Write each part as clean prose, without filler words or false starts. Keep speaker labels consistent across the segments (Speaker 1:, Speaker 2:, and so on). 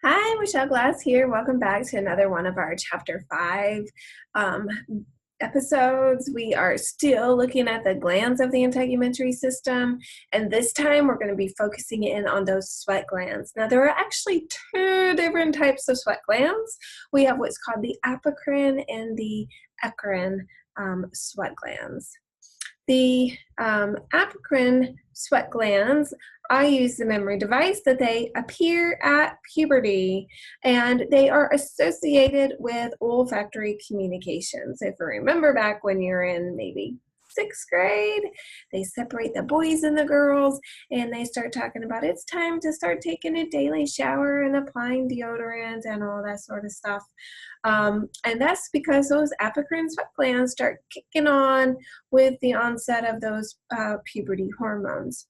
Speaker 1: Hi, Michelle Glass here. Welcome back to another one of our Chapter 5 um, episodes. We are still looking at the glands of the integumentary system, and this time we're going to be focusing in on those sweat glands. Now, there are actually two different types of sweat glands. We have what's called the apocrine and the eccrine sweat glands. The apocrine sweat glands, I use the memory device that they appear at puberty, and they are associated with olfactory communication. So if you remember back when you're in maybe 6th grade, they separate the boys and the girls, and they start talking about it's time to start taking a daily shower and applying deodorant and all that sort of stuff. And that's because those apocrine sweat glands start kicking on with the onset of those puberty hormones.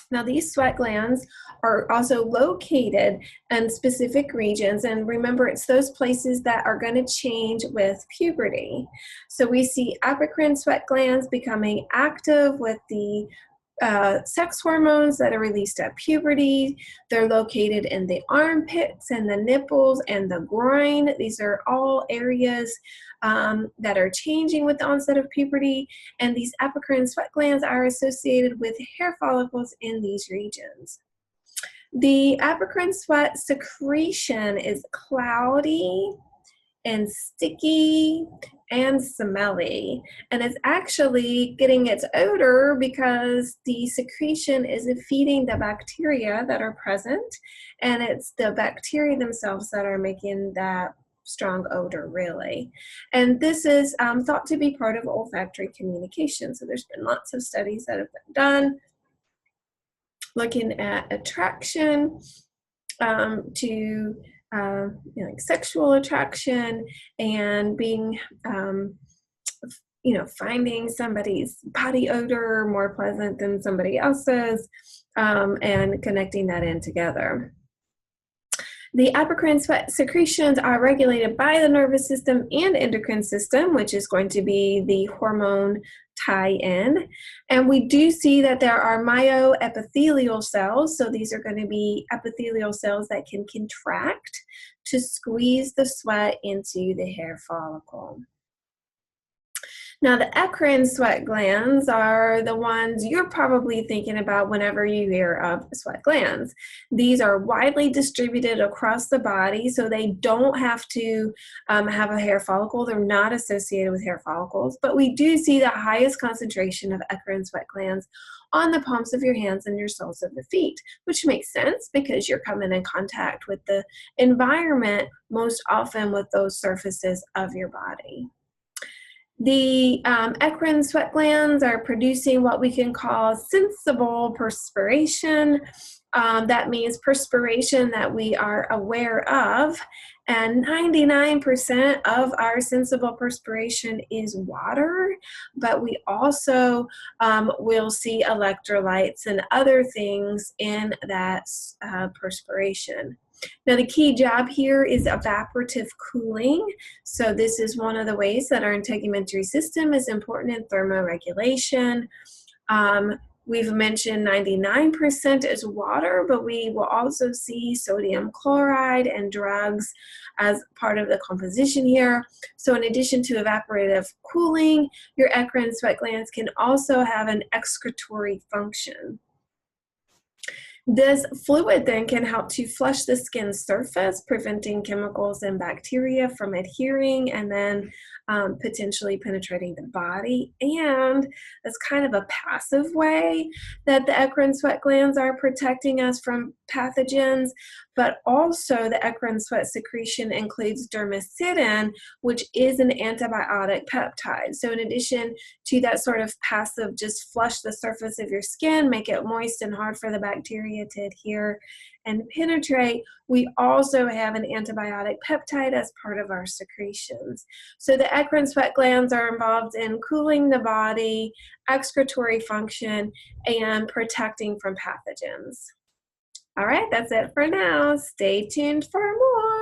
Speaker 1: Now, these sweat glands are also located in specific regions, and remember, it's those places that are going to change with puberty. So we see apocrine sweat glands becoming active with the sex hormones that are released at puberty. They're located in the armpits and the nipples and the groin. These are all areas that are changing with the onset of puberty, and these apocrine sweat glands are associated with hair follicles in these regions. The apocrine sweat secretion is cloudy and sticky and smelly, and it's actually getting its odor because the secretion is feeding the bacteria that are present, and it's the bacteria themselves that are making that strong odor, really. And this is thought to be part of olfactory communication. So there's been lots of studies that have been done looking at attraction to like sexual attraction and being, finding somebody's body odor more pleasant than somebody else's, and connecting that in together. The apocrine sweat secretions are regulated by the nervous system and endocrine system, which is going to be the hormone tie-in. And we do see that there are myoepithelial cells. So these are going to be epithelial cells that can contract to squeeze the sweat into the hair follicle. Now, the eccrine sweat glands are the ones you're probably thinking about whenever you hear of sweat glands. These are widely distributed across the body, so they don't have to have a hair follicle. They're not associated with hair follicles, but we do see the highest concentration of eccrine sweat glands on the palms of your hands and your soles of the feet, which makes sense because you're coming in contact with the environment most often with those surfaces of your body. The eccrine sweat glands are producing what we can call sensible perspiration. That means perspiration that we are aware of, and 99% of our sensible perspiration is water, but we also will see electrolytes and other things in that perspiration. Now, the key job here is evaporative cooling. So this is one of the ways that our integumentary system is important in thermoregulation. We've mentioned 99% is water, but we will also see sodium chloride and drugs as part of the composition here. So in addition to evaporative cooling, your eccrine sweat glands can also have an excretory function. This fluid then can help to flush the skin surface, preventing chemicals and bacteria from adhering and then potentially penetrating the body. And that's kind of a passive way that the eccrine sweat glands are protecting us from pathogens, but also the eccrine sweat secretion includes dermacidin, which is an antibiotic peptide. So in addition to that sort of passive, just flush the surface of your skin, make it moist and hard for the bacteria to adhere and penetrate, we also have an antibiotic peptide as part of our secretions. So the eccrine sweat glands are involved in cooling the body, excretory function, and protecting from pathogens. All right, that's it for now. Stay tuned for more.